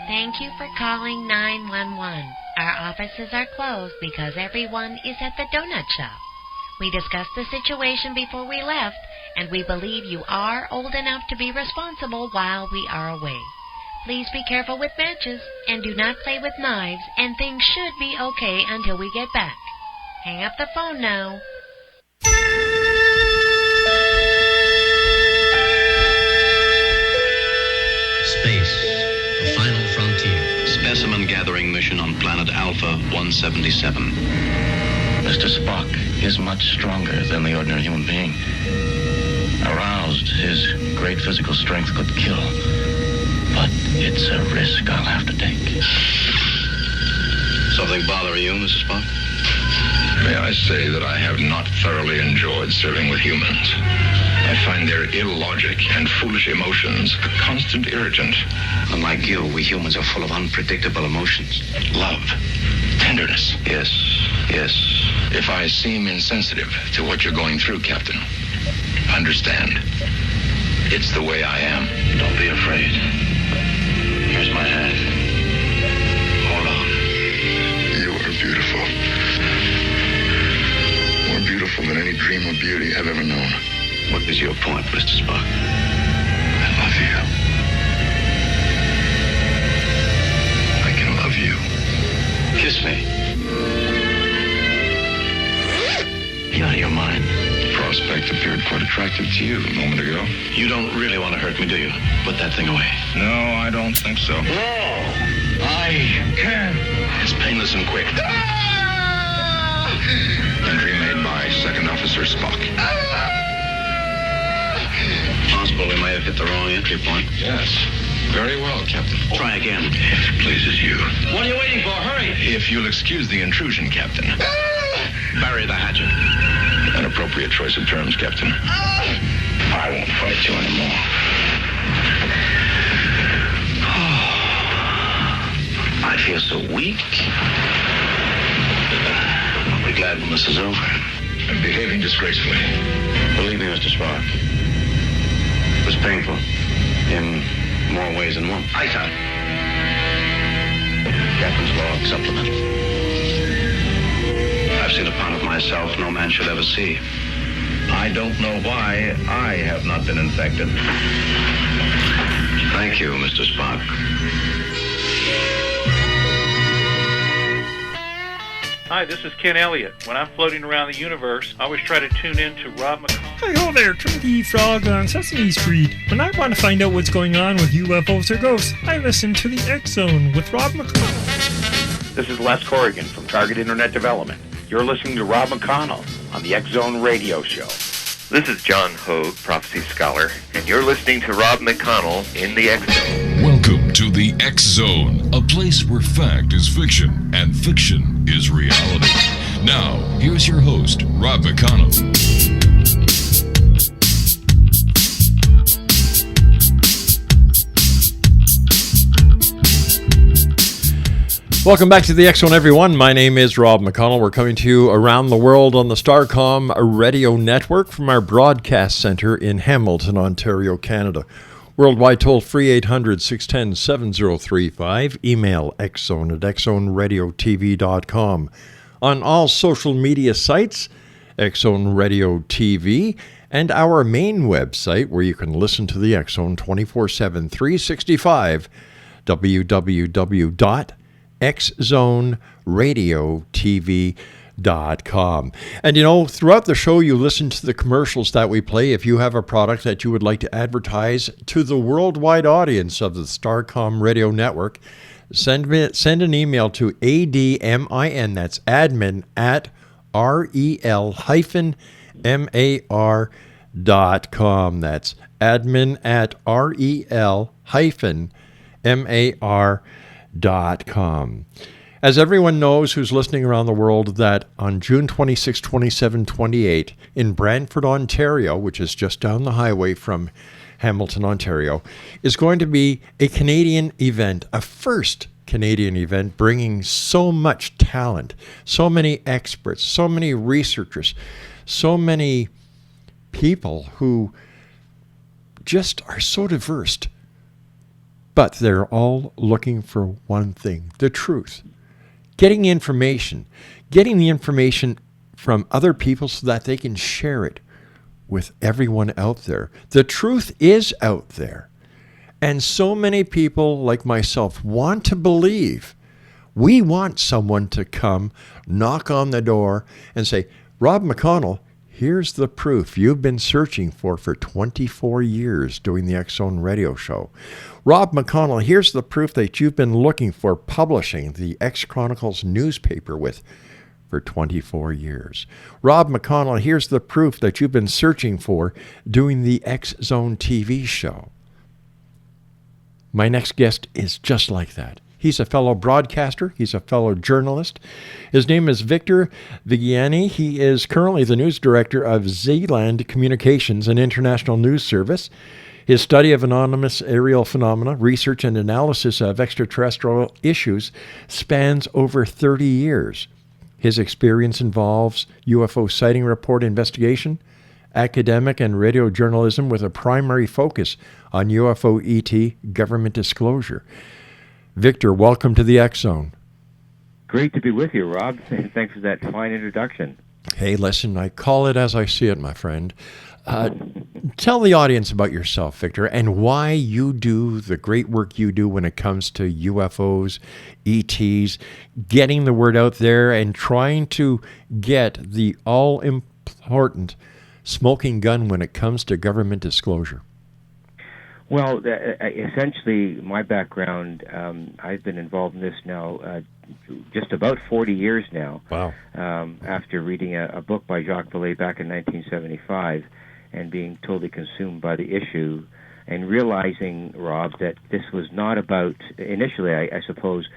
Thank you for calling 911. Our offices are closed because everyone is at the donut shop. We discussed the situation before we left, and we believe you are old enough to be responsible while we are away. Please be careful with matches, and do not play with knives, and things should be okay until we get back. Hang up the phone now. Space, the final frontier. Specimen gathering mission on planet Alpha 177. Mr. Spock is much stronger than the ordinary human being. Aroused, his great physical strength could kill. But it's a risk I'll have to take. Something bothering you, Mr. Spock? May I say that I have not thoroughly enjoyed serving with humans. I find their illogic and foolish emotions a constant irritant. Unlike you, we humans are full of unpredictable emotions. Love, tenderness. Yes, yes. If I seem insensitive to what you're going through, Captain, understand. It's the way I am. Don't be afraid. Here's my hand. Hold on. You are beautiful. More beautiful than any dream of beauty I've ever known. What is your point, Mr. Spock? I love you. I can love you. Kiss me. You're out of your mind. The prospect appeared quite attractive to you a moment ago. You don't really want to hurt me, do you? Put that thing away. No, I don't think so. No, I can. It's painless and quick. Entry made by Second Officer Spock. Possible we may have hit the wrong entry point. Yes. Very well, Captain. Try again. If it pleases you. What are you waiting for? Hurry! If you'll excuse the intrusion, Captain. Bury the hatchet. An appropriate choice of terms, Captain. I won't fight you anymore. I feel so weak. I'll be glad when this is over. I'm behaving disgracefully. Believe me, Mr. Spock. It was painful. In more ways than one. I thought. Captain's log supplement. I've seen a part of myself no man should ever see. I don't know why I have not been infected. Thank you, Mr. Spock. Hi, this is Ken Elliott. When I'm floating around the universe, I always try to tune in to Rob McConnell. Hi there, Twinkie Frog on Sesame Street. When I want to find out what's going on with UFOs or ghosts, I listen to the X Zone with Rob McConnell. This is Les Corrigan from Target Internet Development. You're listening to Rob McConnell on the X Zone Radio Show. This is John Hogue, Prophecy Scholar, and you're listening to Rob McConnell in the X Zone. Welcome to the X Zone, a place where fact is fiction and fiction is reality. Now, here's your host, Rob McConnell. Welcome back to the X Zone, everyone. My name is Rob McConnell. We're coming to you around the world on the Starcom radio network from our broadcast center in Hamilton, Ontario, Canada. Worldwide toll free 800-610-7035. Email xzone@xzoneradiotv.com. On all social media sites, X Zone Radio TV, and our main website where you can listen to the X Zone 24/7, 365, www.xzoneradiotv.com. And throughout the show, you listen to the commercials that we play. If you have a product that you would like to advertise to the worldwide audience of the Starcom Radio Network, send an email to admin, that's admin at rel-mar.com. That's admin at rel-mar.com. As everyone knows who's listening around the world, that on June 26, 27, 28, in Brantford, Ontario, which is just down the highway from Hamilton, Ontario, is going to be a Canadian event, a first Canadian event, bringing so much talent, so many experts, so many researchers, so many people who just are so diverse But they're all looking for one thing, the truth. Getting the information from other people so that they can share it with everyone out there. The truth is out there. And so many people like myself want to believe. We want someone to come, knock on the door, and say, Rob McConnell, here's the proof you've been searching for 24 years doing the X Zone radio show. Rob McConnell, here's the proof that you've been looking for publishing the X Chronicles newspaper with for 24 years. Rob McConnell, here's the proof that you've been searching for doing the X Zone TV show. My next guest is just like that. He's a fellow broadcaster. He's a fellow journalist. His name is Victor Viggiani. He is currently the news director of Zealand Communications, an international news service. His study of anonymous aerial phenomena, research and analysis of extraterrestrial issues spans over 30 years. His experience involves UFO sighting report investigation, academic and radio journalism with a primary focus on UFO ET government disclosure. Victor, welcome to the X Zone. Great to be with you, Rob. Thanks for that fine introduction. Hey, listen, I call it as I see it, my friend. Tell the audience about yourself, Victor, and why you do the great work you do when it comes to UFOs, ETs, getting the word out there and trying to get the all-important smoking gun when it comes to government disclosure. Well, essentially, my background, I've been involved in this now just about 40 years now. Wow. After reading a book by Jacques Vallée back in 1975 and being totally consumed by the issue and realizing, Rob, that this was not about, initially, I suppose,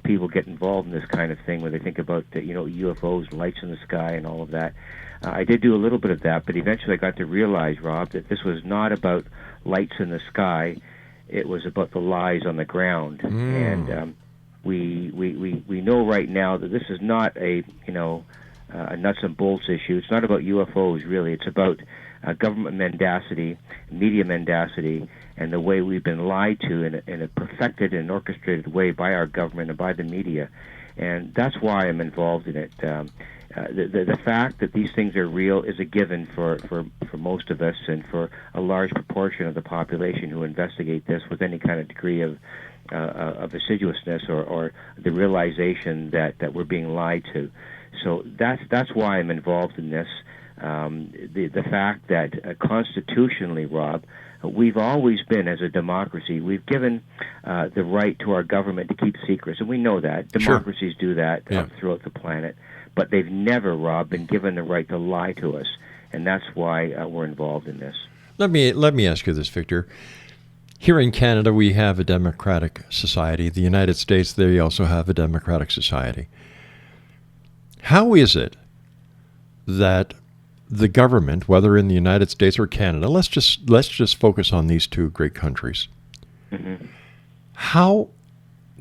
people get involved in this kind of thing when they think about, UFOs, lights in the sky and all of that. I did do a little bit of that, but eventually I got to realize, Rob, that this was not about lights in the sky. It was about the lies on the ground. And we know right now that this is not a nuts and bolts issue. It's not about UFOs, really. It's about government mendacity, media mendacity, and the way we've been lied to in a perfected and orchestrated way by our government and by the media. And that's why I'm involved in it. The fact that these things are real is a given for most of us and for a large proportion of the population who investigate this with any kind of degree of assiduousness or the realization that we're being lied to. So that's why I'm involved in this. The fact that constitutionally, Rob, we've always been, as a democracy, we've given the right to our government to keep secrets, and we know that. Democracies do that throughout the planet, but they've never, Rob, been given the right to lie to us, and that's why we're involved in this. Let me ask you this, Victor. Here in Canada, we have a democratic society. The United States, they also have a democratic society. How is it that the government, whether in the United States or Canada, let's just focus on these two great countries. Mm-hmm. How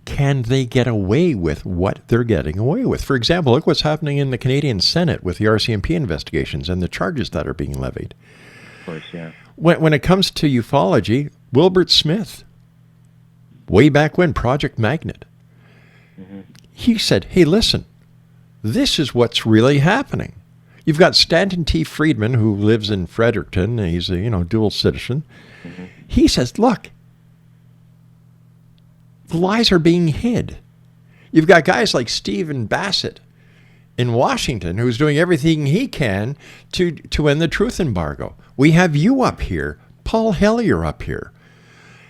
can they get away with what they're getting away with? For example, look what's happening in the Canadian Senate with the RCMP investigations and the charges that are being levied. Of course, yeah. When it comes to ufology, Wilbert Smith, way back when, Project Magnet, he said, hey, listen, this is what's really happening. You've got Stanton T. Friedman, who lives in Fredericton, and he's a dual citizen. Mm-hmm. He says, look, the lies are being hid. You've got guys like Stephen Bassett in Washington who's doing everything he can to end the truth embargo. We have you up here, Paul Hellyer up here.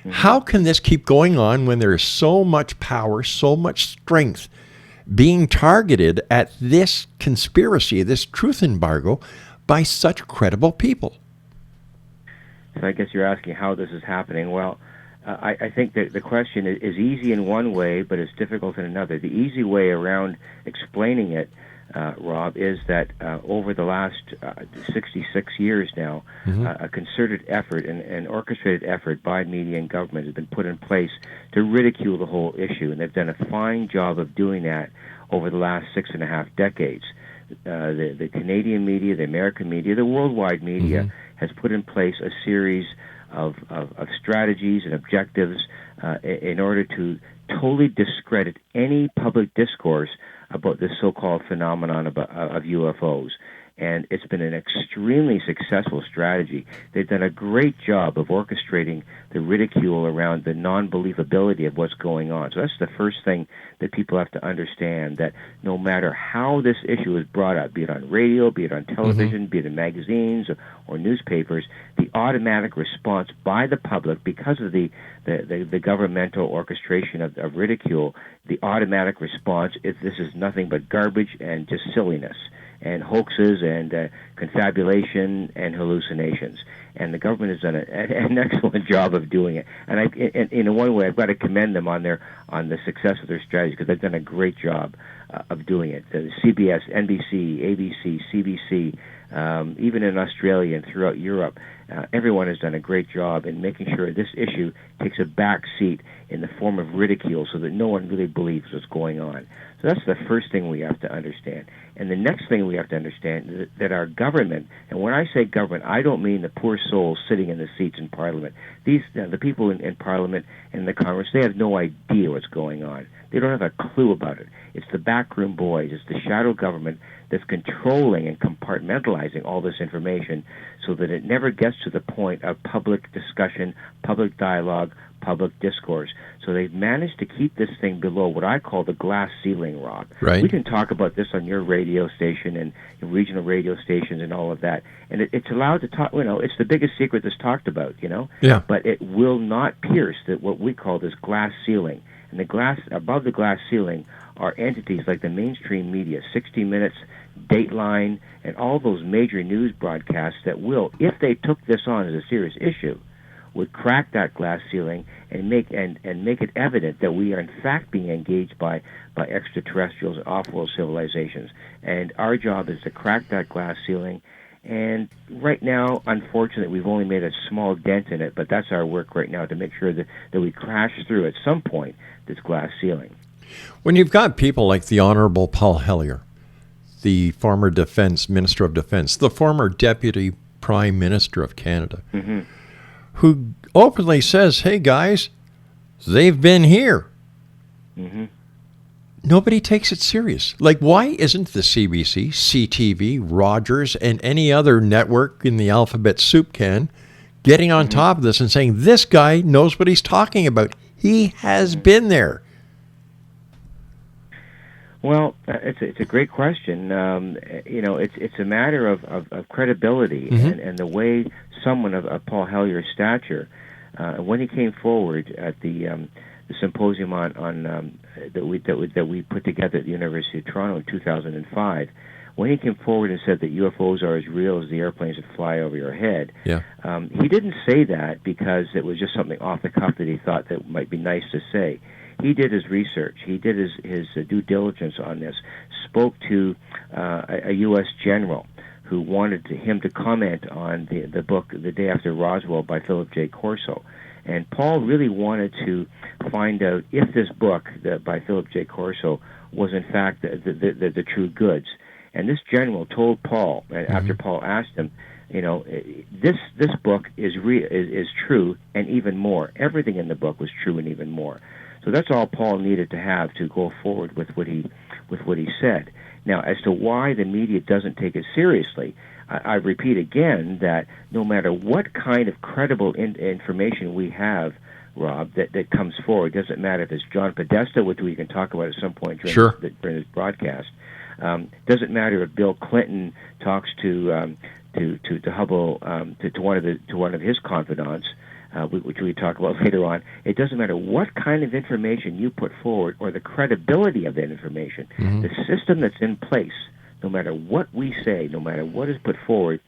Mm-hmm. How can this keep going on when there is so much power, so much strength being targeted at this conspiracy, this truth embargo, by such credible people? So I guess you're asking how this is happening. Well, I think that the question is easy in one way, but it's difficult in another. The easy way around explaining it, Rob, is that over the last 66 years now, a concerted effort and an orchestrated effort by media and government has been put in place to ridicule the whole issue, and they've done a fine job of doing that over the last 6.5 decades. The Canadian media, the American media, the worldwide media has put in place a series strategies and objectives in order to totally discredit any public discourse about this so-called phenomenon of UFOs. And it's been an extremely successful strategy. They've done a great job of orchestrating the ridicule around the non-believability of what's going on. So that's the first thing that people have to understand, that no matter how this issue is brought up, be it on radio, be it on television, be it in magazines or newspapers, the automatic response by the public, because of the governmental orchestration of ridicule, the automatic response is this is nothing but garbage and just silliness and hoaxes and confabulation and hallucinations. And the government has done an excellent job of doing it. And in one way, I've got to commend them on the success of their strategy, because they've done a great job of doing it. CBS, NBC, ABC, CBC, even in Australia and throughout Europe, everyone has done a great job in making sure this issue takes a back seat in the form of ridicule, so that no one really believes what's going on. So that's the first thing we have to understand. And the next thing we have to understand is that our government, and when I say government, I don't mean the poor souls sitting in the seats in Parliament. The people in Parliament and the Congress, they have no idea what's going on. They don't have a clue about it. It's the backroom boys. It's the shadow government that's controlling and compartmentalizing all this information so that it never gets to the point of public discussion, public dialogue, public discourse. So they've managed to keep this thing below what I call the glass ceiling, Rob. Right. We can talk about this on your radio station and regional radio stations and all of that. And it's allowed to talk, it's the biggest secret that's talked about, Yeah. But it will not pierce what we call this glass ceiling. And above the glass ceiling are entities like the mainstream media, 60 Minutes, Dateline, and all those major news broadcasts that will, if they took this on as a serious issue, would crack that glass ceiling and make it evident that we are in fact being engaged by extraterrestrials and off-world civilizations. And our job is to crack that glass ceiling. And right now, unfortunately, we've only made a small dent in it, but that's our work right now, to make sure that we crash through at some point this glass ceiling. When you've got people like the Honorable Paul Hellyer, the former Minister of Defense, the former Deputy Prime Minister of Canada, who openly says, hey guys, they've been here. Nobody takes it serious. Like, why isn't the CBC, CTV, Rogers, and any other network in the alphabet soup can getting on top of this and saying, this guy knows what he's talking about? He has been there. Well, it's a great question. It's a matter of credibility and the way someone of Paul Hellyer's stature, when he came forward at the symposium that we put together at the University of Toronto in 2005, when he came forward and said that UFOs are as real as the airplanes that fly over your head, he didn't say that because it was just something off the cuff that he thought that might be nice to say. He did his research. He did his due diligence on this, spoke to a U.S. general who wanted him to comment on the book The Day After Roswell by Philip J. Corso. And Paul really wanted to find out if this book by Philip J. Corso was in fact the true goods. And this general told Paul, after Paul asked him, this book is true and even more. Everything in the book was true and even more. So that's all Paul needed to have to go forward with what he said. Now, as to why the media doesn't take it seriously, I repeat again that no matter what kind of credible information we have, Rob, that comes forward, doesn't matter if it's John Podesta, which we can talk about at some point during this broadcast. Doesn't matter if Bill Clinton talks to Hubble, to one of his confidants, which we talk about later on. It doesn't matter what kind of information you put forward or the credibility of that information. The system that's in place, no matter what we say, no matter what is put forward,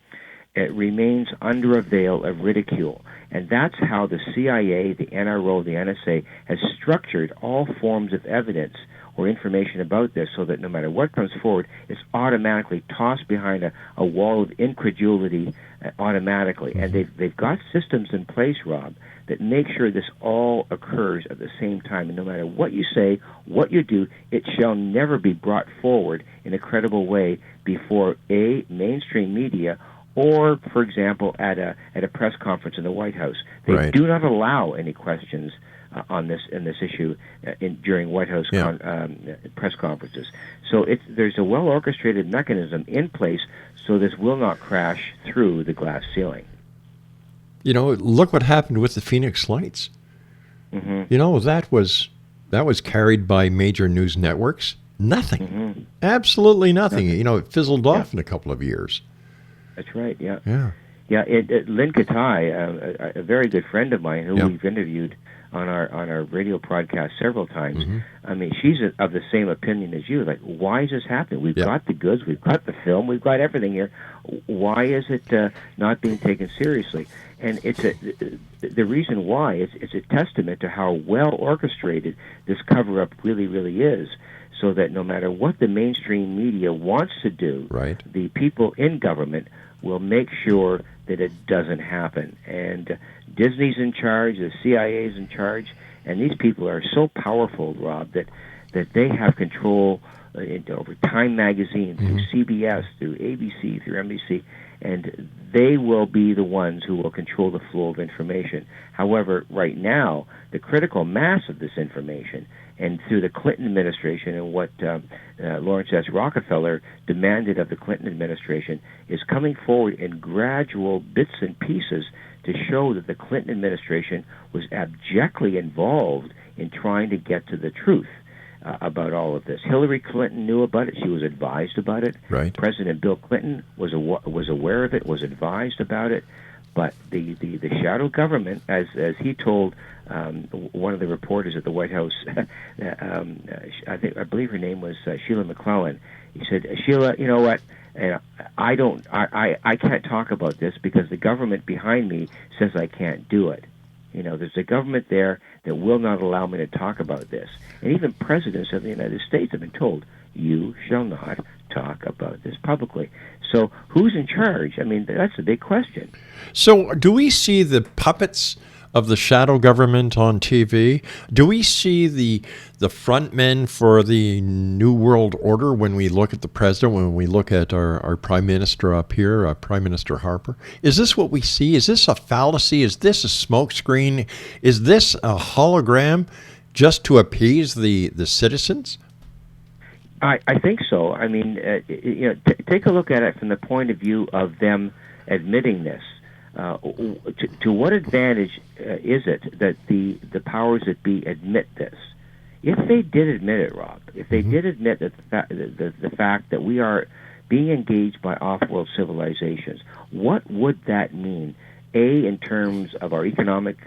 it remains under a veil of ridicule. And that's how the CIA, the NRO, the NSA has structured all forms of evidence or information about this, so that no matter what comes forward, it's automatically tossed behind a wall of incredulity automatically. And they've got systems in place, Rob, that make sure this all occurs at the same time. And no matter what you say, what you do, it shall never be brought forward in a credible way before A, mainstream media, or, for example, at a press conference in the White House. They Right. do not allow any questions on this issue during White House press conferences. So there's a well-orchestrated mechanism in place so this will not crash through the glass ceiling. You know, look what happened with the Phoenix Lights. Mm-hmm. You know, that was carried by major news networks. Nothing. Mm-hmm. Absolutely nothing. You know, it fizzled off in a couple of years. That's right, yeah. Yeah. Yeah, Lynn Katai, a very good friend of mine who we've interviewed on our radio broadcast several times. Mm-hmm. I mean, she's of the same opinion as you. Like, why is this happening? We've got the goods, we've got the film, we've got everything here. Why is it not being taken seriously? And the reason why it's a testament to how well orchestrated this cover-up really, really is. So that no matter what the mainstream media wants to do, right, the people in government will make sure that it doesn't happen. And Disney's in charge, the CIA's in charge, and these people are so powerful, Rob, that they have control over Time Magazine, through CBS, through ABC, through NBC, and they will be the ones who will control the flow of information. However, right now, the critical mass of this information, and through the Clinton administration and what Lawrence S. Rockefeller demanded of the Clinton administration, is coming forward in gradual bits and pieces to show that the Clinton administration was abjectly involved in trying to get to the truth about all of this. Hillary Clinton knew about it. She was advised about it. Right. President Bill Clinton was aware of it, was advised about it. But the shadow government, as he told one of the reporters at the White House, I believe her name was Sheila McClellan. He said, Sheila, you know what? I can't talk about this because the government behind me says I can't do it. You know, there's a government there that will not allow me to talk about this. And even presidents of the United States have been told, you shall not talk about this publicly. So who's in charge? I mean, that's a big question. So do we see the puppets of the shadow government on TV? Do we see the front men for the New World Order when we look at the president, when we look at our prime minister up here, Prime Minister Harper? Is this what we see? Is this a fallacy? Is this a smokescreen? Is this a hologram just to appease the citizens? I think so. I mean, take a look at it from the point of view of them admitting this. To what advantage is it that the powers that be admit this? If they did admit it, Rob, if they did admit that the fact that we are being engaged by off-world civilizations, what would that mean? In terms of our economic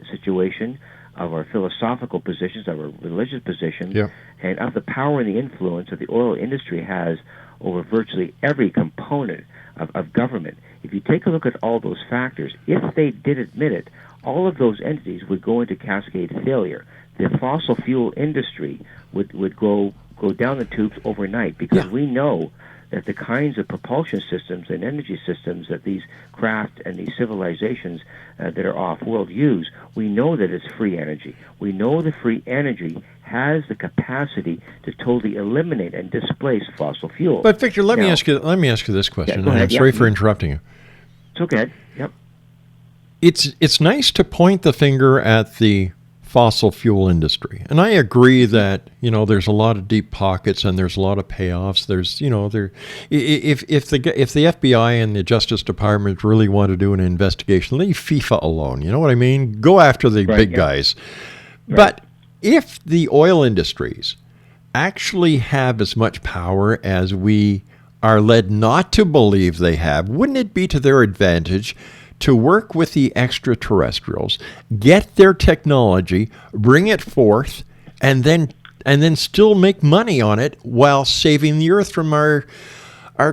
situation, of our philosophical positions, of our religious positions, and of the power and the influence that the oil industry has over virtually every component of government. If you take a look at all those factors, if they did admit it, all of those entities would go into cascade failure. The fossil fuel industry would go down the tubes overnight because we know that the kinds of propulsion systems and energy systems that these craft and these civilizations that are off-world use, we know that it's free energy. We know the free energy has the capacity to totally eliminate and displace fossil fuel. But Victor, let me ask you this question. Go ahead. I'm sorry for interrupting you. It's okay. Yep. It's nice to point the finger at the fossil fuel industry, and I agree that there's a lot of deep pockets and there's a lot of payoffs. There's if the FBI and the Justice Department really want to do an investigation, leave FIFA alone. You know what I mean? Go after the big guys. Right. But if the oil industries actually have as much power as we are led not to believe they have, wouldn't it be to their advantage to work with the extraterrestrials, get their technology, bring it forth, and then still make money on it while saving the Earth from our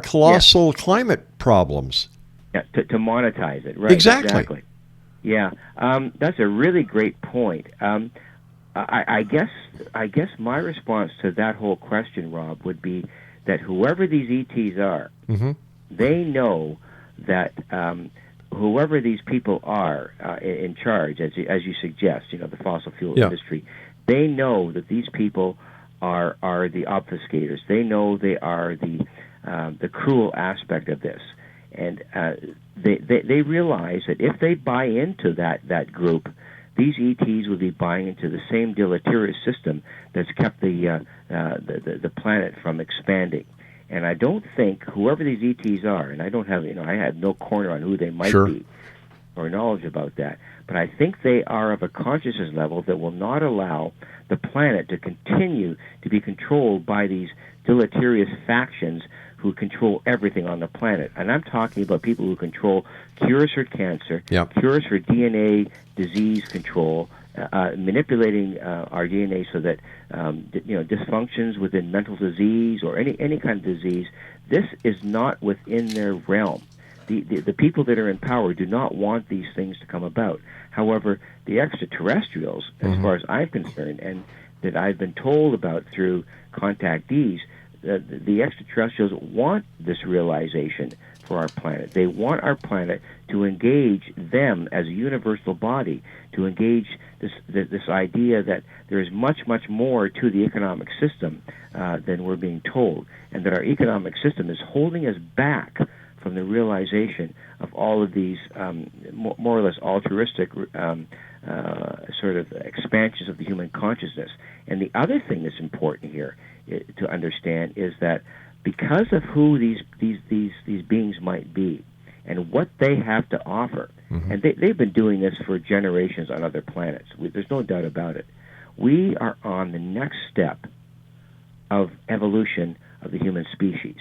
colossal climate problems? Yeah, to monetize it, right? Exactly. Yeah, that's a really great point. I guess my response to that whole question, Rob, would be that whoever these ETs are, they know that whoever these people are in charge, as you suggest, the fossil fuel industry, they know that these people are the obfuscators. They know they are the cruel aspect of this, And they realize that if they buy into that group, these ETs would be buying into the same deleterious system that's kept the planet from expanding. And I don't think whoever these ETs are, and I don't have, I have no corner on who they might be or knowledge about that, but I think they are of a consciousness level that will not allow the planet to continue to be controlled by these deleterious factions who control everything on the planet. And I'm talking about people who control cures for cancer, cures for DNA disease control, manipulating our DNA so that dysfunctions within mental disease or any kind of disease. This is not within their realm. The people that are in power do not want these things to come about. However, the extraterrestrials, as far as I'm concerned, and that I've been told about through contactees, the extraterrestrials want this realization for our planet. They want our planet to engage them as a universal body, to engage this idea that there is much, much more to the economic system than we're being told, and that our economic system is holding us back from the realization of all of these more or less altruistic sort of expansions of the human consciousness. And the other thing that's important here to understand is that because of who these beings might be and what they have to offer, and they've been doing this for generations on other planets, there's no doubt about it, we are on the next step of evolution of the human species.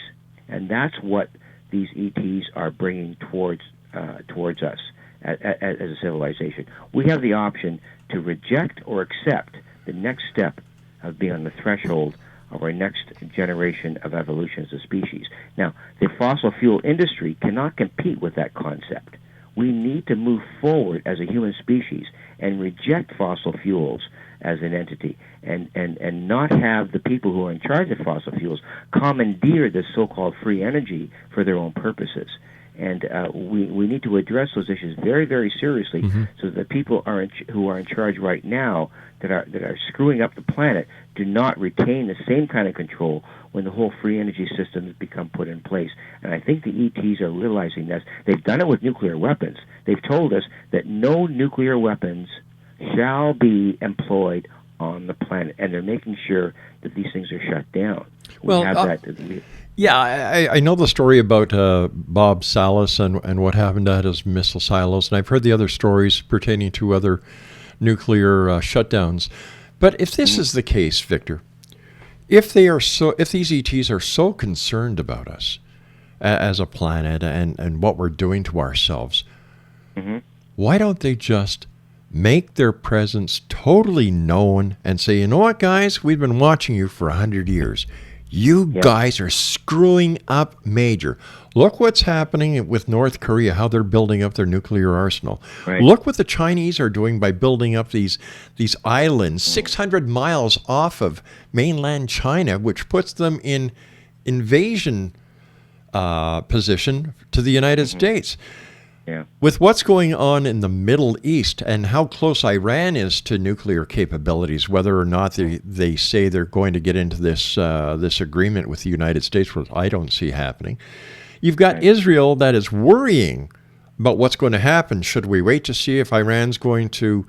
And that's what these ETs are bringing towards us as a civilization. We have the option to reject or accept the next step of being on the threshold of our next generation of evolution as a species. Now, the fossil fuel industry cannot compete with that concept. We need to move forward as a human species and reject fossil fuels as an entity, and not have the people who are in charge of fossil fuels commandeer this so-called free energy for their own purposes. And we need to address those issues very, very seriously, so that the people who are in charge right now that are screwing up the planet do not retain the same kind of control when the whole free energy system has become put in place. And I think the ETs are realizing this. They've done it with nuclear weapons. They've told us that no nuclear weapons shall be employed on the planet, and they're making sure that these things are shut down. I know the story about Bob Salas and what happened at his missile silos, and I've heard the other stories pertaining to other nuclear shutdowns. But if this is the case, Victor, if these ETs are so concerned about us as a planet and what we're doing to ourselves, why don't they just make their presence totally known and say, you know what, guys, we've been watching you for 100 years. You guys are screwing up major. Look what's happening with North Korea, how they're building up their nuclear arsenal. Right. Look what the Chinese are doing by building up these islands 600 miles off of mainland China, which puts them in invasion position to the United States. Yeah. With what's going on in the Middle East and how close Iran is to nuclear capabilities, whether or not they say they're going to get into this agreement with the United States, which I don't see happening. You've got Israel that is worrying about what's going to happen. Should we wait to see if Iran's going to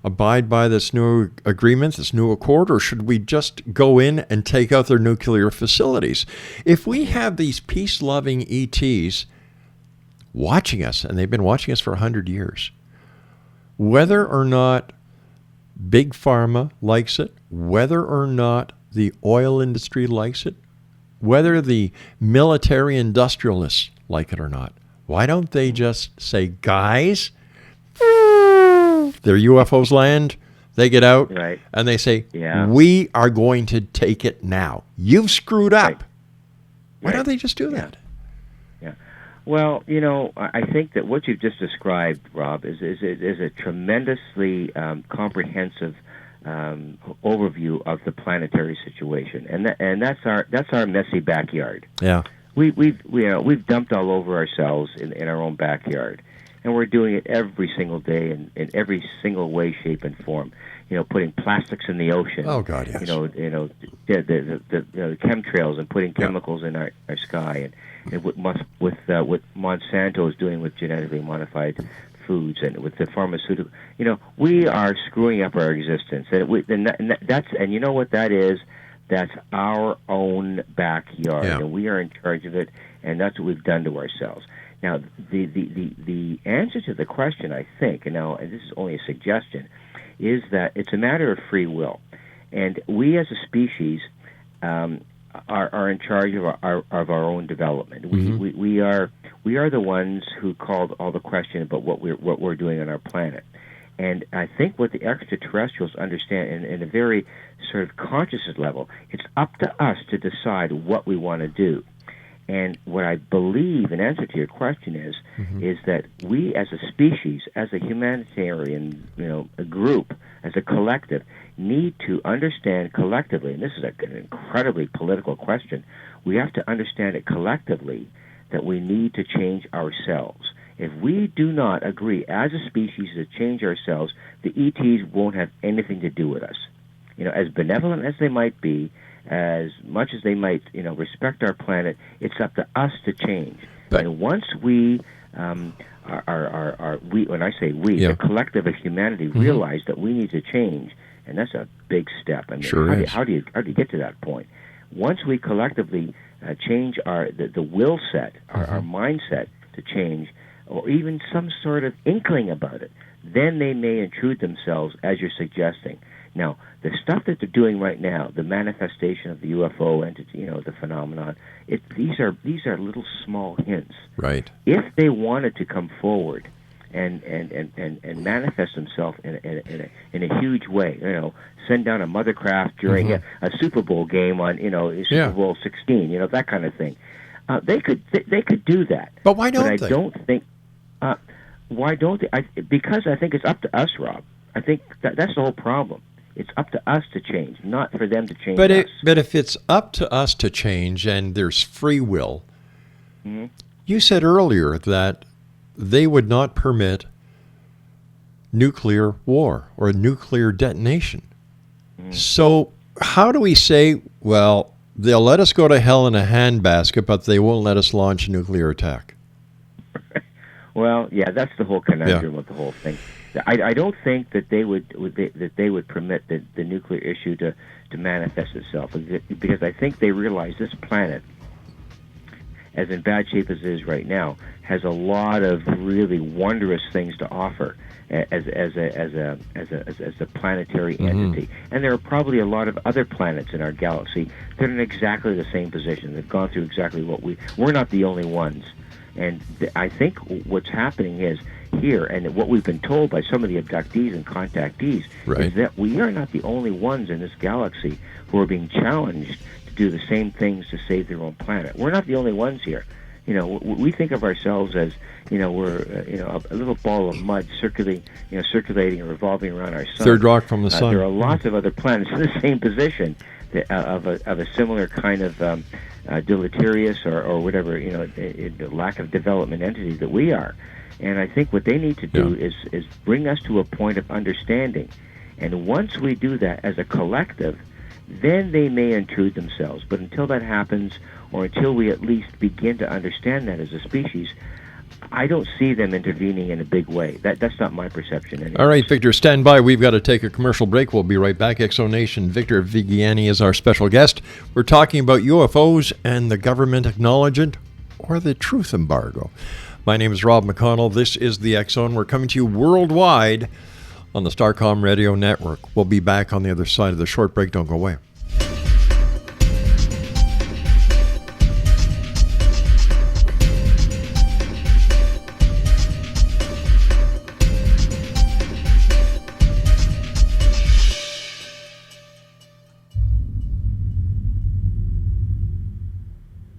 abide by this new agreement, this new accord, or should we just go in and take out their nuclear facilities? If we have these peace-loving ETs watching us, and they've been watching us for 100 years, whether or not Big Pharma likes it, whether or not the oil industry likes it, whether the military industrialists like it or not, why don't they just say, guys, their UFOs land, they get out, and they say, we are going to take it now. You've screwed up. Why don't they just do that? Well, I think that what you've just described, Rob, is a tremendously comprehensive overview of the planetary situation, and that's our messy backyard. Yeah, we've dumped all over ourselves in our own backyard, And we're doing it every single day in every single way, shape, and form. Putting plastics in the ocean. Oh God, yes. The chemtrails and putting chemicals in our sky, and what Monsanto is doing with genetically modified foods and with the pharmaceutical. We are screwing up our existence, and you know what that is? That's our own backyard, and we are in charge of it, and that's what we've done to ourselves. Now, the answer to the question, I think, and now this is only a suggestion, is that it's a matter of free will, and we as a species are in charge of our own development. We are the ones who called all the question about what we're doing on our planet. And I think what the extraterrestrials understand in a very sort of consciousness level, it's up to us to decide what we want to do. And what I believe, in answer to your question, is that we as a species, as a humanitarian, a group, as a collective, need to understand collectively, and this is an incredibly political question, we have to understand it collectively that we need to change ourselves. If we do not agree as a species to change ourselves, the ETs won't have anything to do with us. As benevolent as they might be, as much as they might, respect our planet, it's up to us to change. And once we when I say we, the collective of humanity, realize that we need to change, and that's a big step. I mean, how do you get to that point? Once we collectively change the will set, our mindset to change, or even some sort of inkling about it, then they may intrude themselves, as you're suggesting. Now, the stuff that they're doing right now, the manifestation of the UFO entity, the phenomenon, these are little small hints. Right. If they wanted to come forward and manifest themselves in a huge way, send down a mothercraft during a Super Bowl game on Super Bowl 16, that kind of thing, they could do that. But why don't they? But I don't think. Why don't they? Because I think it's up to us, Rob. I think that's the whole problem. It's up to us to change, not for them to change us. But if it's up to us to change and there's free will, you said earlier that they would not permit nuclear war or nuclear detonation. So how do we say, well, they'll let us go to hell in a handbasket, but they won't let us launch a nuclear attack? Well, yeah, that's the whole conundrum of the whole thing. I don't think that they would permit the nuclear issue to manifest itself, because I think they realize this planet, as in bad shape as it is right now, has a lot of really wondrous things to offer as a planetary entity. And there are probably a lot of other planets in our galaxy that are in exactly the same position. They've gone through exactly what we're not the only ones. And I think what's happening is here, and what we've been told by some of the abductees and contactees, is that we are not the only ones in this galaxy who are being challenged to do the same things to save their own planet. We're not the only ones here. We think of ourselves as, we're a little ball of mud circulating and revolving around our sun. Third rock from the sun. There are lots of other planets in the same position of a similar kind of deleterious or whatever, lack of development entity that we are. And I think what they need to do is bring us to a point of understanding. And once we do that as a collective, then they may intrude themselves. But until that happens, or until we at least begin to understand that as a species, I don't see them intervening in a big way. That's not my perception anyway. All right, Victor, stand by. We've got to take a commercial break. We'll be right back. Exo Nation, Victor Viggiani is our special guest. We're talking about UFOs and the government acknowledgement or the truth embargo. My name is Rob McConnell. This is the X Zone. We're coming to you worldwide on the Starcom Radio Network. We'll be back on the other side of the short break. Don't go away.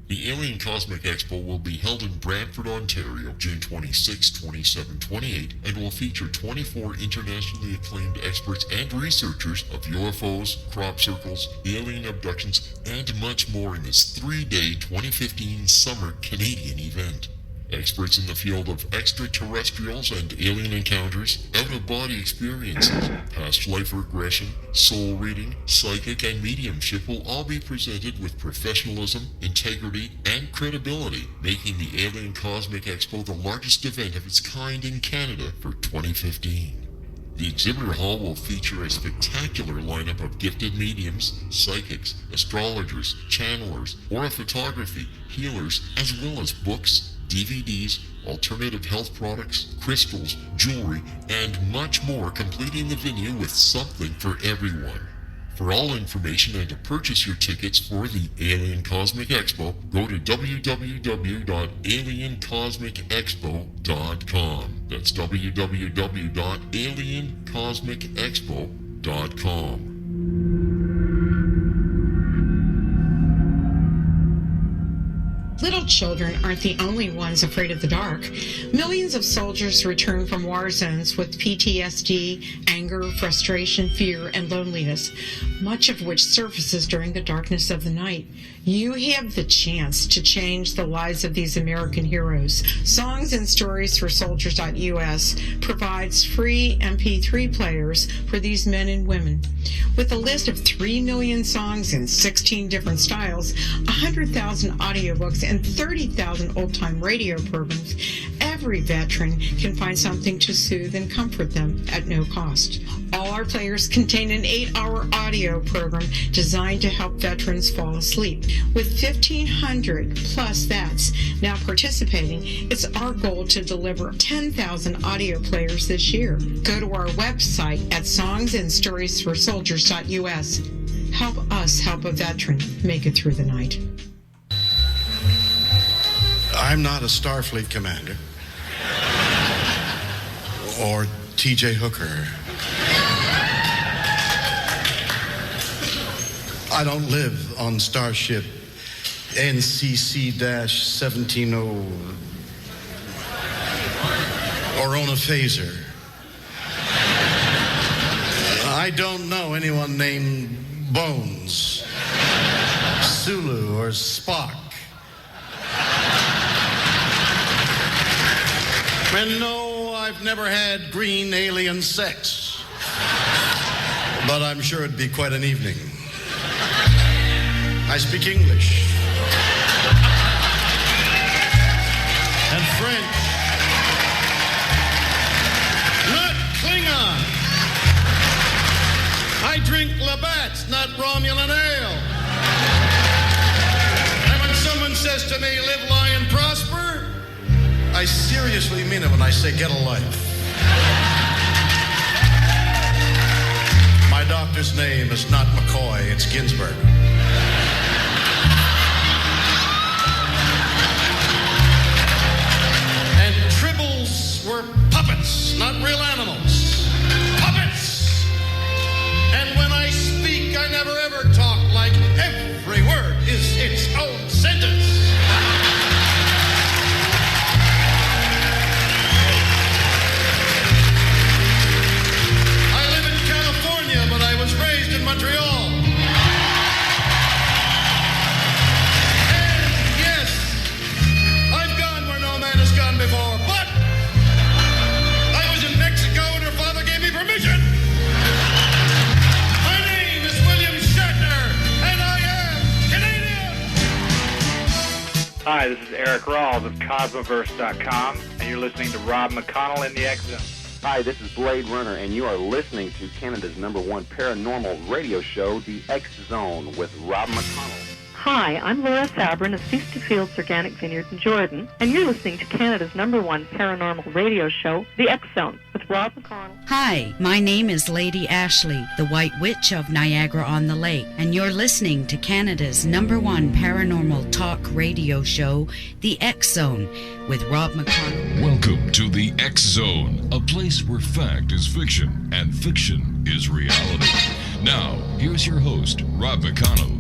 The Alien Cosmic Expo will be held in Brantford, Ontario, June 26, 27, 28, and will feature 24 internationally acclaimed experts and researchers of UFOs, crop circles, alien abductions, and much more in this 3-day 2015 summer Canadian event. Experts in the field of extraterrestrials and alien encounters, out-of-body experiences, past life regression, soul reading, psychic, and mediumship will all be presented with professionalism, integrity, and credibility, making the Alien Cosmic Expo the largest event of its kind in Canada for 2015. The exhibitor hall will feature a spectacular lineup of gifted mediums, psychics, astrologers, channelers, aura photography, healers, as well as books, DVDs, alternative health products, crystals, jewelry, and much more, completing the venue with something for everyone. For all information and to purchase your tickets for the Alien Cosmic Expo, go to www.aliencosmicexpo.com. That's www.aliencosmicexpo.com. Little children aren't the only ones afraid of the dark. Millions of soldiers return from war zones with PTSD, anger, frustration, fear, and loneliness, much of which surfaces during the darkness of the night. You have the chance to change the lives of these American heroes. Songs and Stories for Soldiers.us provides free MP3 players for these men and women. With a list of 3 million songs in 16 different styles, 100,000 audiobooks, and 30,000 old-time radio programs, every veteran can find something to soothe and comfort them at no cost. All our players contain an 8-hour audio program designed to help veterans fall asleep. With 1,500 plus vets now participating, it's our goal to deliver 10,000 audio players this year. Go to our website at songsandstoriesforsoldiers.us. Help us help a veteran make it through the night. I'm not a Starfleet commander or T.J. Hooker. I don't live on Starship NCC-170 or own a phaser. I don't know anyone named Bones, Sulu, or Spock. And no, I've never had green alien sex. But I'm sure it'd be quite an evening. I speak English and French, not Klingon. I drink Labatt's, not Romulan ale. And when someone says to me, live, lie, and prosper, I seriously mean it when I say get a life. My doctor's name is not McCoy, it's Ginsburg. And tribbles were puppets, not real animals. Puppets! And when I speak, I never ever talk like every word is its own sentence. But I was raised in Montreal. And yes, I've gone where no man has gone before, but I was in Mexico and her father gave me permission. My name is William Shatner, and I am Canadian. Hi, this is Eric Rawls of Cosmoverse.com, and you're listening to Rob McConnell in the X Zone. Hi, this is Blade Runner, and you are listening to Canada's #1 paranormal radio show, The X Zone, with Rob McConnell. Hi, I'm Laura Sabrin of Feasty Fields Organic Vineyards in Jordan, and you're listening to Canada's #1 paranormal radio show, The X Zone, with Rob McConnell. Hi, my name is Lady Ashley, the White Witch of Niagara-on-the-Lake, and you're listening to Canada's #1 paranormal talk radio show, The X Zone, with Rob McConnell. Welcome to The X Zone, a place where fact is fiction and fiction is reality. Now, here's your host, Rob McConnell.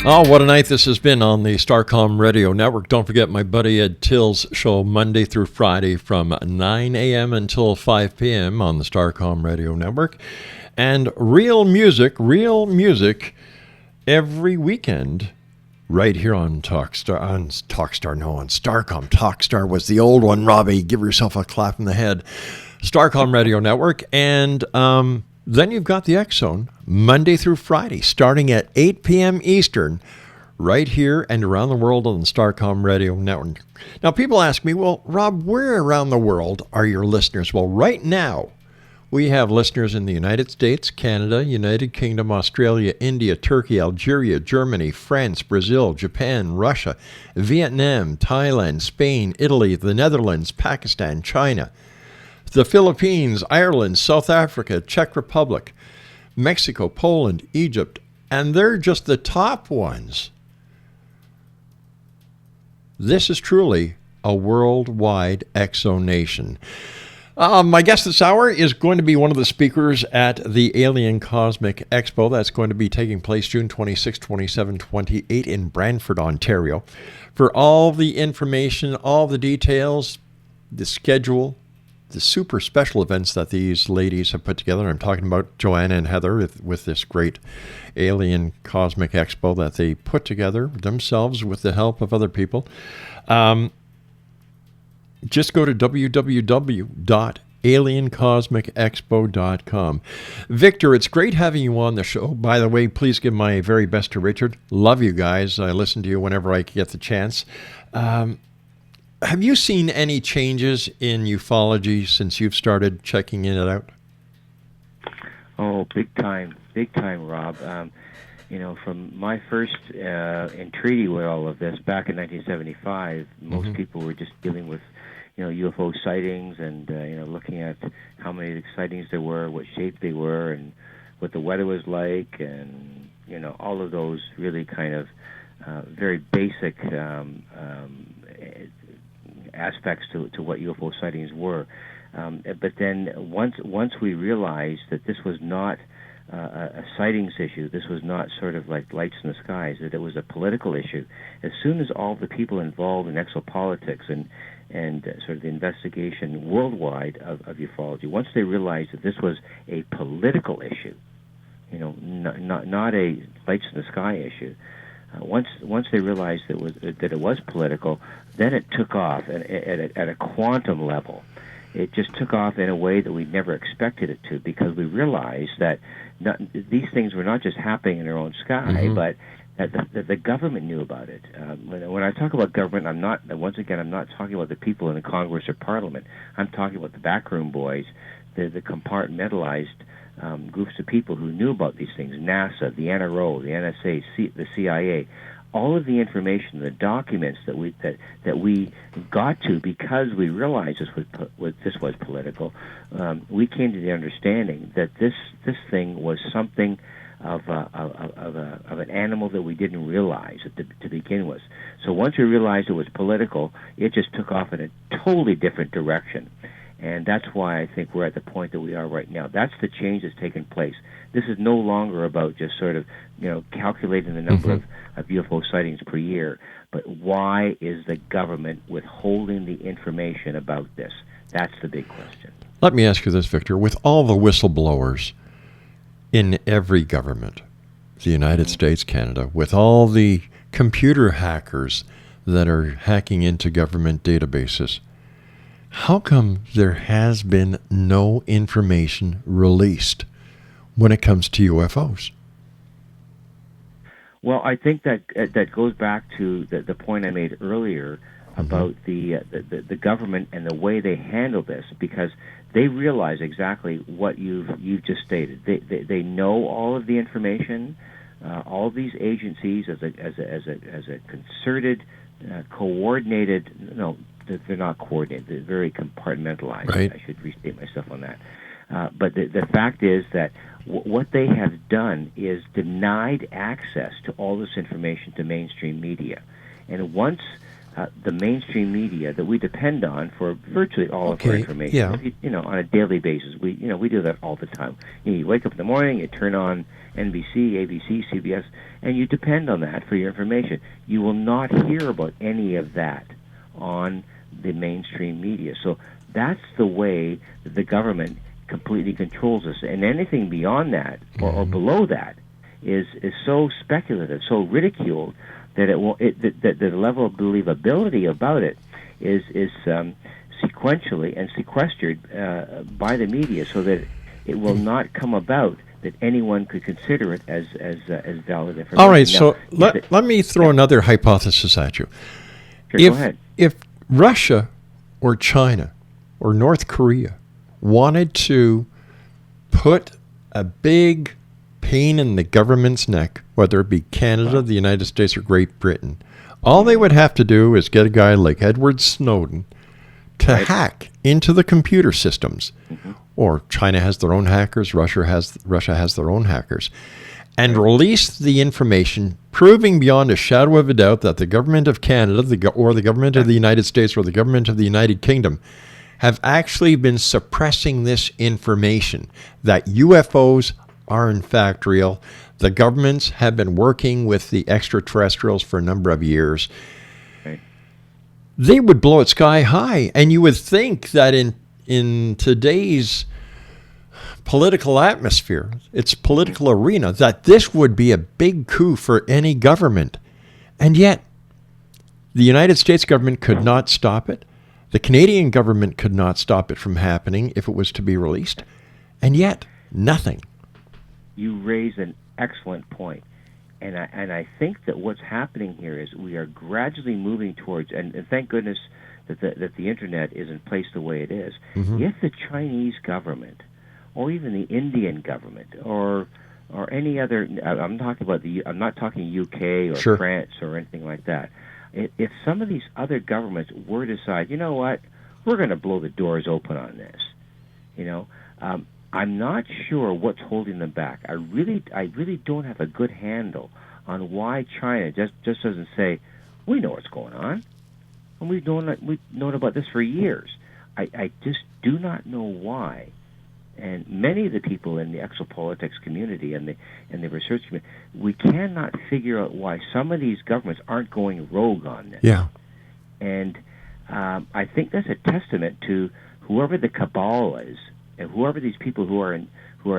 Oh, what a night this has been on the Starcom Radio Network. Don't forget my buddy Ed Till's show Monday through Friday from 9 a.m. until 5 p.m. on the Starcom Radio Network. And real music every weekend right here on Starcom. Talkstar was the old one, Robbie. Give yourself a clap in the head. Starcom Radio Network. And then you've got the X Zone, Monday through Friday, starting at 8 p.m. Eastern, right here and around the world on the Starcom Radio Network. Now, people ask me, well, Rob, where around the world are your listeners? Well, right now, we have listeners in the United States, Canada, United Kingdom, Australia, India, Turkey, Algeria, Germany, France, Brazil, Japan, Russia, Vietnam, Thailand, Spain, Italy, the Netherlands, Pakistan, China, the Philippines, Ireland, South Africa, Czech Republic, Mexico, Poland, Egypt, and they're just the top ones. This is truly a worldwide exonation. My guest this hour is going to be one of the speakers at the Alien Cosmic Expo. That's going to be taking place June 26, 27, 28 in Brantford, Ontario. For all the information, all the details, the schedule, the super special events that these ladies have put together. I'm talking about Joanna and Heather with this great Alien Cosmic Expo that they put together themselves with the help of other people. Just go to www.aliencosmicexpo.com. Victor, it's great having you on the show. By the way, please give my very best to Richard. Love you guys. I listen to you whenever I get the chance. Have you seen any changes in ufology since you've started checking it out? Oh, big time, Rob. From my first entreaty with all of this back in 1975, most people were just dealing with, UFO sightings and, looking at how many sightings there were, what shape they were, and what the weather was like, and, all of those really kind of very basic aspects to what UFO sightings were. But then once we realized that this was not a sightings issue, this was not sort of like lights in the skies, that it was a political issue, as soon as all the people involved in exopolitics and sort of the investigation worldwide of ufology, once they realized that this was a political issue, not a lights in the sky issue, once they realized that it was political, then it took off at a quantum level. It just took off in a way that we never expected it to, because we realized that these things were not just happening in their own sky, but that the government knew about it. When I talk about government, I'm not talking about the people in the Congress or Parliament. I'm talking about the backroom boys, the compartmentalized groups of people who knew about these things: NASA, the NRO, the NSA, the CIA. All of the information, the documents that we got to because we realized this was political. We came to the understanding that this thing was something of an animal that we didn't realize to begin with. So once we realized it was political, it just took off in a totally different direction. And that's why I think we're at the point that we are right now. That's the change that's taken place. This is no longer about just sort of, calculating the number of UFO sightings per year, but why is the government withholding the information about this? That's the big question. Let me ask you this, Victor. With all the whistleblowers in every government, the United States, Canada, with all the computer hackers that are hacking into government databases, how come there has been no information released when it comes to UFOs? Well, I think that goes back to the point I made earlier about the government and the way they handle this, because they realize exactly what you've just stated. They know all of the information. All these agencies, as a concerted, coordinated. No, they're not coordinated. They're very compartmentalized. Right. I should restate myself on that. But the fact is that what they have done is denied access to all this information to mainstream media. And once the mainstream media that we depend on for virtually all of our information, on a daily basis, we do that all the time. You wake up in the morning, you turn on NBC, ABC, CBS, and you depend on that for your information. You will not hear about any of that on the mainstream media. So that's the way that the government completely controls us, and anything beyond that or below that is so speculative, so ridiculed that that the level of believability about it is sequentially and sequestered by the media, so that it will not come about that anyone could consider it as valid information. All right, now, so let me throw another hypothesis at you. Sure, go ahead. If Russia or China or North Korea wanted to put a big pain in the government's neck, whether it be Canada, the United States, or Great Britain, all they would have to do is get a guy like Edward Snowden to hack into the computer systems. Or China has their own hackers, Russia has their own hackers, and release the information proving beyond a shadow of a doubt that the government of Canada or the government of the United States or the government of the United Kingdom have actually been suppressing this information, that UFOs are in fact real. The governments have been working with the extraterrestrials for a number of years. They would blow it sky high, and you would think that in today's political atmosphere, its political arena, that this would be a big coup for any government. And yet, the United States government could not stop it. The Canadian government could not stop it from happening if it was to be released. And yet, nothing. You raise an excellent point. And I think that what's happening here is we are gradually moving towards, and thank goodness that the internet is in place the way it is. If the Chinese government, or even the Indian government, or any other, I'm not talking UK or France or anything like that. If some of these other governments were to decide, you know what, we're going to blow the doors open on this, I'm not sure what's holding them back. I really don't have a good handle on why China just doesn't say, we know what's going on, and we've known about this for years. I just do not know why. And many of the people in the exopolitics community and the research community, we cannot figure out why some of these governments aren't going rogue on this. Yeah. And I think that's a testament to whoever the cabal is, and whoever these people who are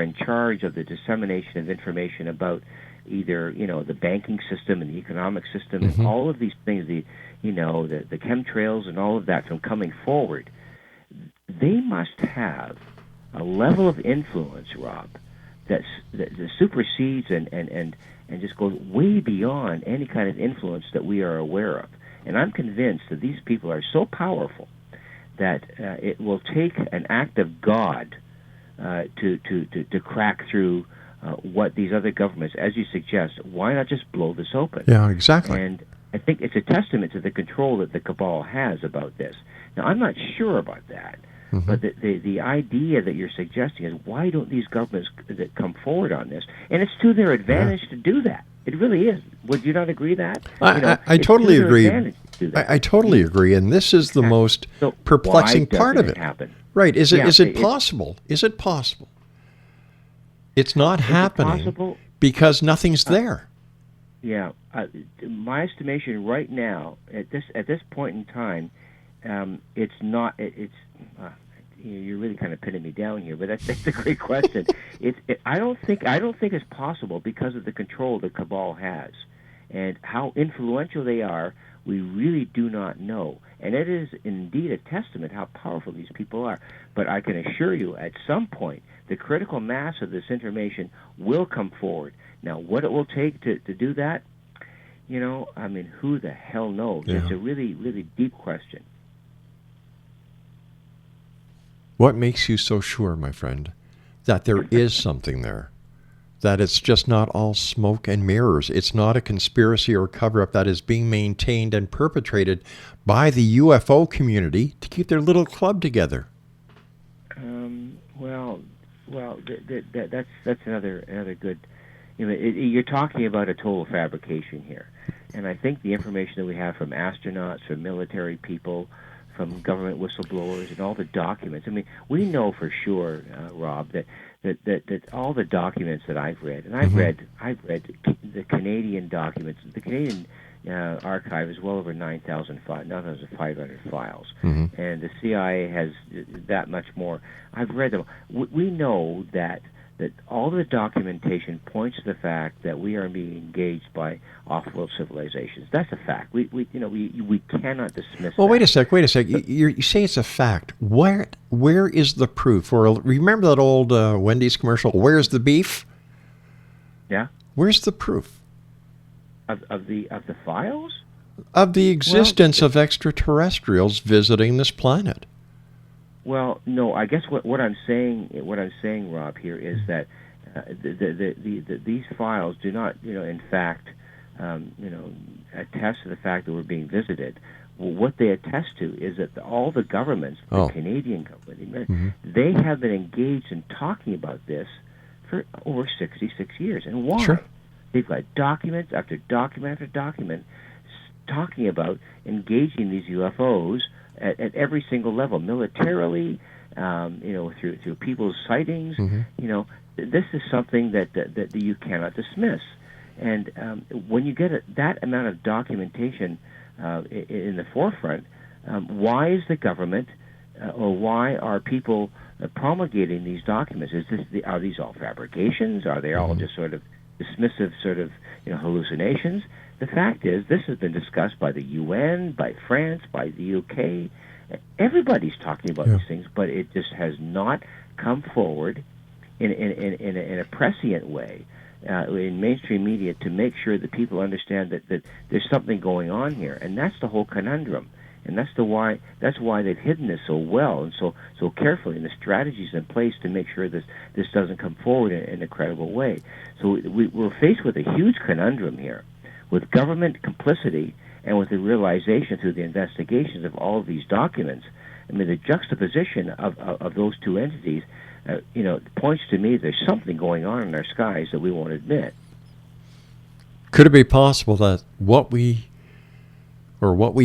in charge of the dissemination of information about either the banking system and the economic system and all of these things, the chemtrails and all of that from coming forward, they must have a level of influence, Rob, that supersedes and just goes way beyond any kind of influence that we are aware of. And I'm convinced that these people are so powerful that it will take an act of God to crack through what these other governments, as you suggest. Why not just blow this open? Yeah, exactly. And I think it's a testament to the control that the cabal has about this. Now, I'm not sure about that, but the idea that you're suggesting is, why don't these governments that come forward on this? And it's to their advantage to do that. It really is. Would you not agree that? I totally agree. I totally agree, and this is the most perplexing part of it. Happen? Right? Is it possible? Is it possible? It's not happening because nothing's there. Yeah, my estimation right now at this point in time, it's not. You're really kind of pinning me down here, but that's a great question. I don't think it's possible because of the control the cabal has, and how influential they are. We really do not know, and it is indeed a testament how powerful these people are. But I can assure you, at some point, the critical mass of this information will come forward. Now, what it will take to do that, who the hell knows? Yeah. It's a really, really deep question. What makes you so sure, my friend, that there is something there? That it's just not all smoke and mirrors. It's not a conspiracy or cover-up that is being maintained and perpetrated by the UFO community to keep their little club together. That's another good. You're talking about a total fabrication here, and I think the information that we have from astronauts, from military people, from government whistleblowers, and all the documents. I mean, we know for sure, Rob, that all the documents that I've read, and I've read the Canadian documents. The Canadian archive is well over 9,500 files, and the CIA has that much more. I've read them. We know that that all the documentation points to the fact that we are being engaged by off-world civilizations. That's a fact. We cannot dismiss. Well, that. wait a sec. You say it's a fact. Where is the proof? Or remember that old Wendy's commercial? Where's the beef? Yeah. Where's the proof of the files? Of the existence of extraterrestrials visiting this planet. Well, no. I guess what I'm saying, Rob, here is that these files do not, in fact, attest to the fact that we're being visited. Well, what they attest to is that all the governments, the Canadian government, they have been engaged in talking about this for over 66 years. And why? Sure. They've got document after document after document talking about engaging these UFOs at every single level, militarily, through people's sightings. This is something that you cannot dismiss. And when you get that amount of documentation in the forefront, why is the government or why are people promulgating these documents? Are these all fabrications? Are they all just sort of dismissive hallucinations? The fact is, this has been discussed by the UN, by France, by the UK. Everybody's talking about these things, but it just has not come forward in a prescient way in mainstream media to make sure that people understand that there's something going on here, and that's the whole conundrum. And that's why they've hidden this so well and so carefully, and the strategies in place to make sure this doesn't come forward in a credible way. So we're faced with a huge conundrum here, with government complicity and with the realization through the investigations of all of these documents. I mean, the juxtaposition of those two entities, points to me there's something going on in our skies that we won't admit. Could it be possible that what we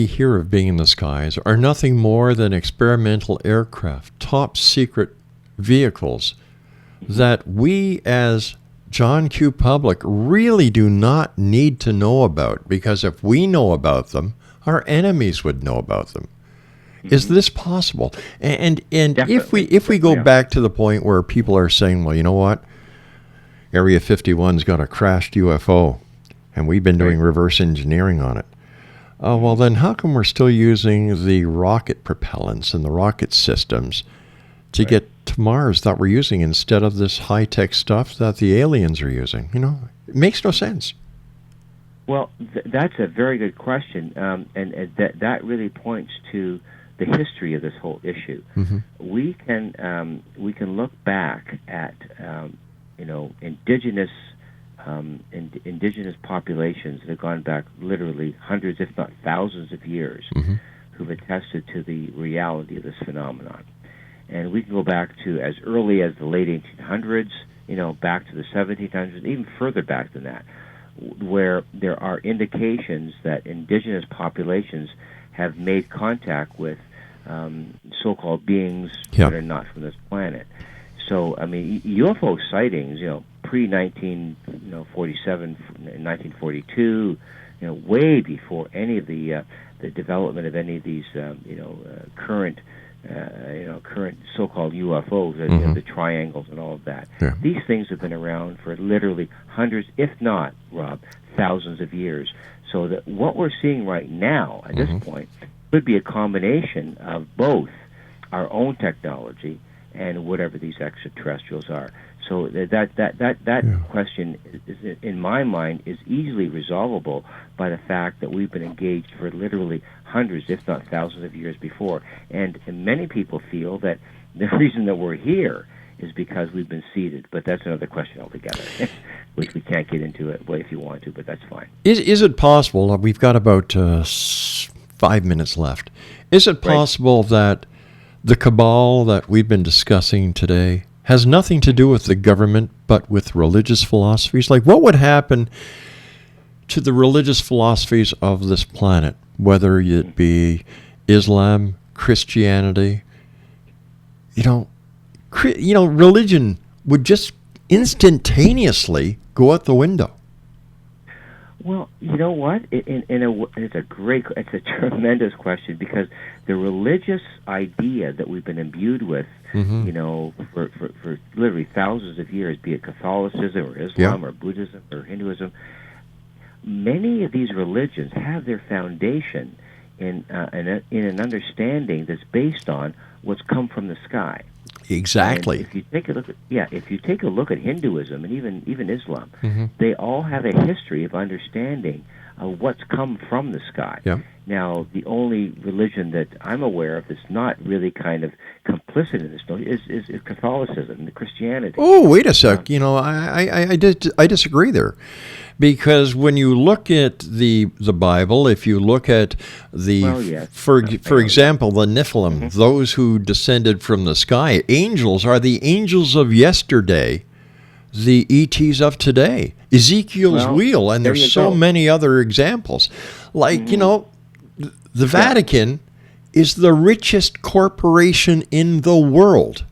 hear of being in the skies are nothing more than experimental aircraft, top secret vehicles that we as John Q. Public really do not need to know about, because if we know about them, our enemies would know about them. Is this possible? And if we go back to the point where people are saying, well, you know what? Area 51's got a crashed UFO, and we've been doing reverse engineering on it. Well, then how come we're still using the rocket propellants and the rocket systems to get to Mars that we're using instead of this high-tech stuff that the aliens are using? It makes no sense. Well, that's a very good question, and that really points to the history of this whole issue. We can look back at indigenous populations that have gone back literally hundreds, if not thousands of years, who've attested to the reality of this phenomenon. And we can go back to as early as the late 1800s, back to the 1700s, even further back than that, where there are indications that indigenous populations have made contact with so-called beings that are not from this planet. So, I mean, UFO sightings, pre-1947, 1942, way before any of the development of any of these, current so-called UFOs, the triangles and all of that. Yeah. These things have been around for literally hundreds, if not, Rob, thousands of years. So that what we're seeing right now at this point could be a combination of both our own technology and whatever these extraterrestrials are. So that question, is, in my mind, is easily resolvable by the fact that we've been engaged for literally hundreds, if not thousands of years before. And many people feel that the reason that we're here is because we've been seeded. But that's another question altogether, which we can't get into it if you want to, but that's fine. Is it possible, we've got about 5 minutes left, is it possible that the cabal that we've been discussing today has nothing to do with the government, but with religious philosophies? Like, what would happen to the religious philosophies of this planet, whether it be Islam, Christianity? Religion would just instantaneously go out the window. Well, you know what? It's a tremendous question, because the religious idea that we've been imbued with, Mm-hmm. you know, for literally thousands of years, be it Catholicism or Islam or Buddhism or Hinduism, many of these religions have their foundation in an understanding that's based on what's come from the sky. Exactly. And if you take a look at Hinduism and even Islam, Mm-hmm. they all have a history of understanding what's come from the sky. Yeah. Now, the only religion that I'm aware of that's not really kind of complicit in this is Catholicism and Christianity. Oh, wait a sec. You know, I disagree there. Because when you look at the Bible, if you look at for example, the Nephilim, Mm-hmm. those who descended from the sky, angels are the angels of yesterday, the ETs of today, Ezekiel's wheel, and there's so many other examples. Like, you know, the Vatican is the richest corporation in the world.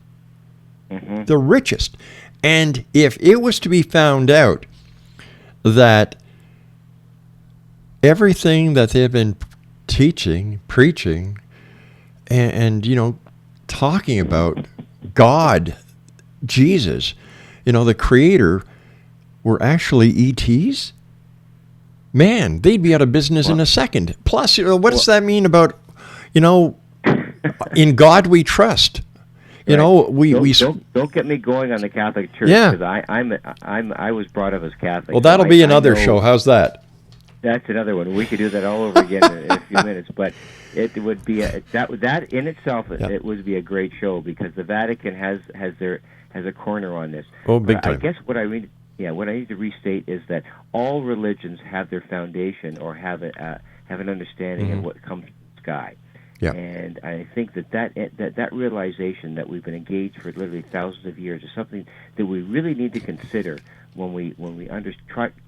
Mm-hmm. The richest. And if it was to be found out that everything that they've been teaching, preaching, and you know, talking about God, Jesus, you know, the Creator, were actually ETs, man, they'd be out of business in a second. Plus, you know, what does that mean about, you know, in God we trust? You know, don't get me going on the Catholic Church, because I was brought up as Catholic. Well, that'll be another show. How's that? That's another one. We could do that all over again in a few minutes. But it would be that in itself. It would be a great show, because the Vatican has a corner on this. Oh, big time. I guess what I need to restate is that all religions have their foundation, or have an understanding of what comes from the sky. Yeah. And I think that realization that we've been engaged for literally thousands of years is something that we really need to consider when we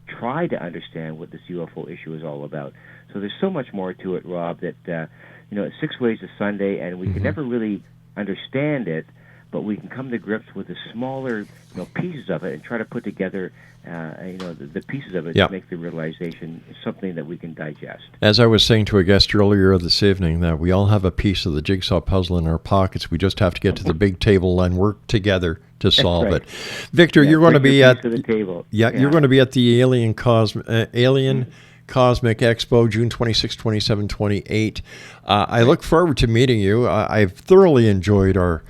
try to understand what this UFO issue is all about. So there's so much more to it, Rob, that you know, it's 6 ways to Sunday, and we can never really understand it, but we can come to grips with the smaller, pieces of it and try to put together, the pieces of it to make the realization something that we can digest. As I was saying to a guest earlier this evening, that we all have a piece of the jigsaw puzzle in our pockets. We just have to get to the big table and work together to solve it. Victor, you're going to be at the table. You're going to be at the Alien Cosmic Expo, June 26, 27, 28. I look forward to meeting you. I've thoroughly enjoyed our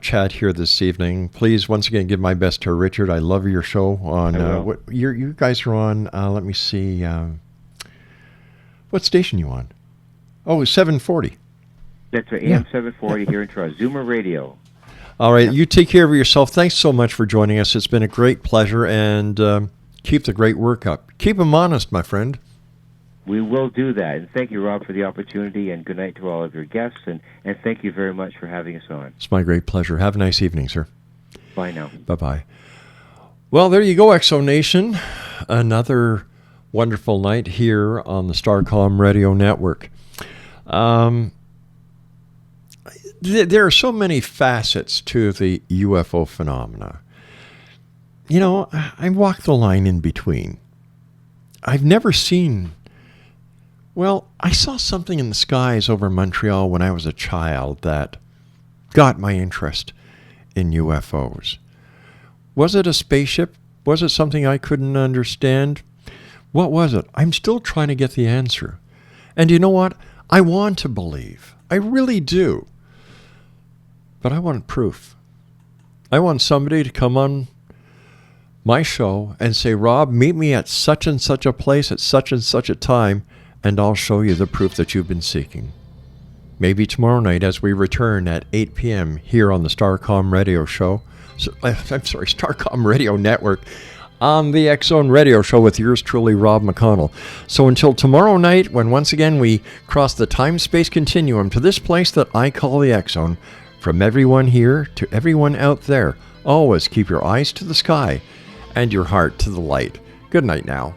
chat here this evening. Please, once again, give my best to Richard. I love your show on what you guys are on. Let me see. What station you on? Oh, 740. That's right, AM 740 here in Toronto. Zoomer Radio. All right, you take care of yourself. Thanks so much for joining us. It's been a great pleasure, and keep the great work up. Keep them honest, my friend. We will do that. And thank you, Rob, for the opportunity, and good night to all of your guests, and thank you very much for having us on. It's my great pleasure. Have a nice evening, sir. Bye now. Bye-bye. Well, there you go, Exo Nation. Another wonderful night here on the Starcom Radio Network. There are so many facets to the UFO phenomena. You know, I walk the line in between. I've never seen... Well, I saw something in the skies over Montreal when I was a child that got my interest in UFOs. Was it a spaceship? Was it something I couldn't understand? What was it? I'm still trying to get the answer. And you know what? I want to believe. I really do. But I want proof. I want somebody to come on my show and say, Rob, meet me at such and such a place at such and such a time, and I'll show you the proof that you've been seeking. Maybe tomorrow night as we return at 8 p.m. here on the Starcom Radio Show. Starcom Radio Network on the X-Zone Radio Show with yours truly, Rob McConnell. So until tomorrow night, when once again we cross the time-space continuum to this place that I call the X-Zone, from everyone here to everyone out there, always keep your eyes to the sky and your heart to the light. Good night now.